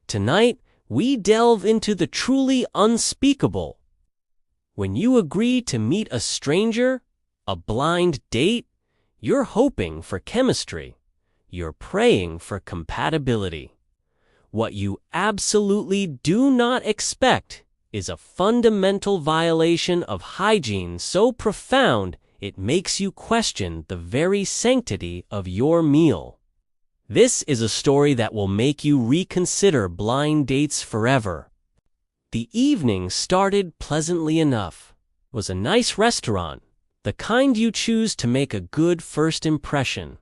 Tonight, we delve into the truly unspeakable. When you agree to meet a stranger, a blind date, you're hoping for chemistry. You're praying for compatibility. What you absolutely do not expect is a fundamental violation of hygiene so profound it makes you question the very sanctity of your meal. This is a story that will make you reconsider blind dates forever. The evening started pleasantly enough. It was a nice restaurant, the kind you choose to make a good first impression.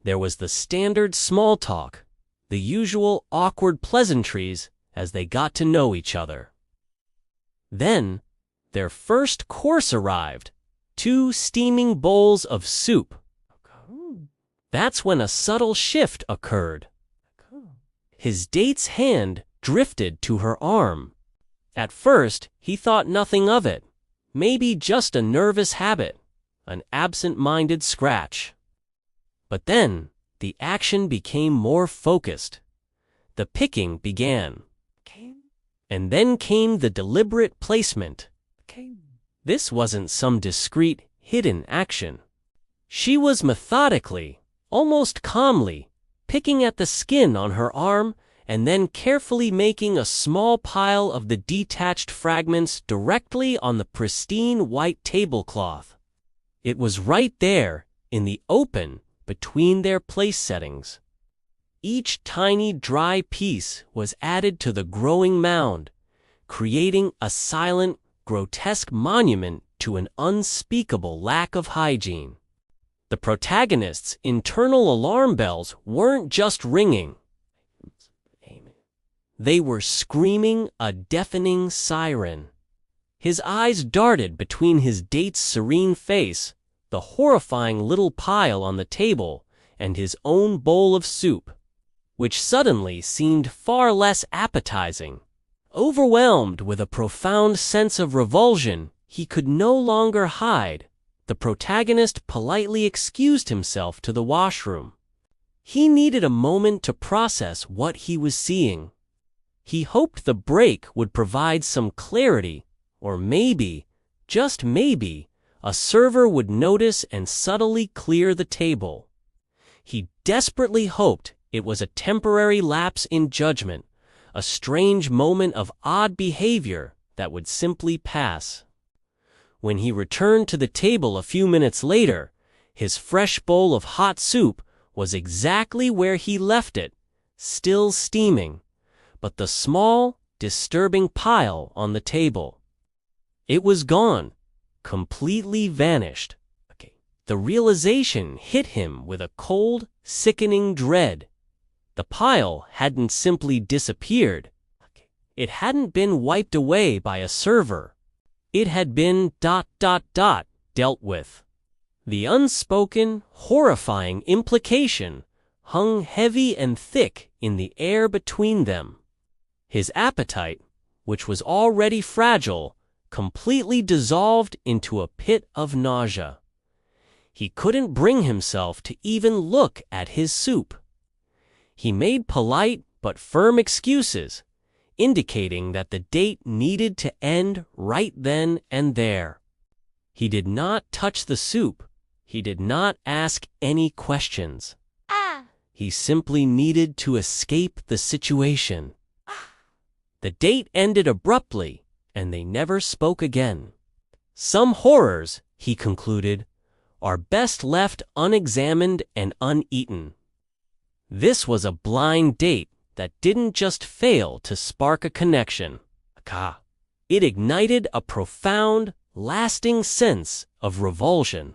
There was the standard small talk, the usual awkward pleasantries as they got to know each other. Then, their first course arrived, 2 steaming bowls of soup. That's when a subtle shift occurred. His date's hand drifted to her arm. At first, he thought nothing of it. Maybe just a nervous habit, an absent-minded scratch. But then, the action became more focused. The picking began. And then came the deliberate placement. This wasn't some discreet, hidden action. She was methodically, almost calmly, picking at the skin on her arm and then carefully making a small pile of the detached fragments directly on the pristine white tablecloth. It was right there, in the open, between their place settings. Each tiny dry piece was added to the growing mound, creating a silent, grotesque monument to an unspeakable lack of hygiene. The protagonist's internal alarm bells weren't just ringing. They were screaming a deafening siren. His eyes darted between his date's serene face, the horrifying little pile on the table, and his own bowl of soup, which suddenly seemed far less appetizing. Overwhelmed with a profound sense of revulsion he could no longer hide, the protagonist politely excused himself to the washroom. He needed a moment to process what he was seeing. He hoped the break would provide some clarity, or maybe, just maybe, a server would notice and subtly clear the table. He desperately hoped it was a temporary lapse in judgment, a strange moment of odd behavior that would simply pass. When he returned to the table a few minutes later, his fresh bowl of hot soup was exactly where he left it, still steaming, but the small, disturbing pile on the table. It was gone, completely vanished. The realization hit him with a cold, sickening dread. The pile hadn't simply disappeared. It hadn't been wiped away by a server. It had been ... dealt with. The unspoken, horrifying implication hung heavy and thick in the air between them. His appetite, which was already fragile, completely dissolved into a pit of nausea. He couldn't bring himself to even look at his soup. He made polite but firm excuses, indicating that the date needed to end right then and there. He did not touch the soup. He did not ask any questions. He simply needed to escape the situation. The date ended abruptly, and they never spoke again. Some horrors, he concluded, are best left unexamined and uneaten. This was a blind date that didn't just fail to spark a connection. It ignited a profound, lasting sense of revulsion.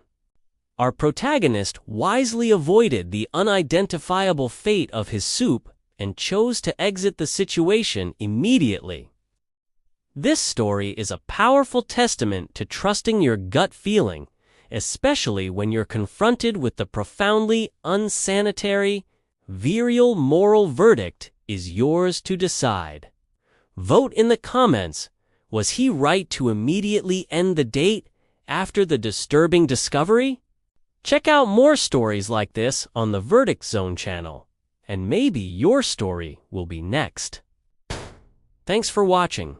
Our protagonist wisely avoided the unidentifiable fate of his soup and chose to exit the situation immediately. This story is a powerful testament to trusting your gut feeling, especially when you're confronted with the profoundly unsanitary, virial moral verdict is yours to decide. Vote in the comments. Was he right to immediately end the date after the disturbing discovery? Check out more stories like this on the Verdict Zone channel. and maybe your story will be next. Thanks for watching.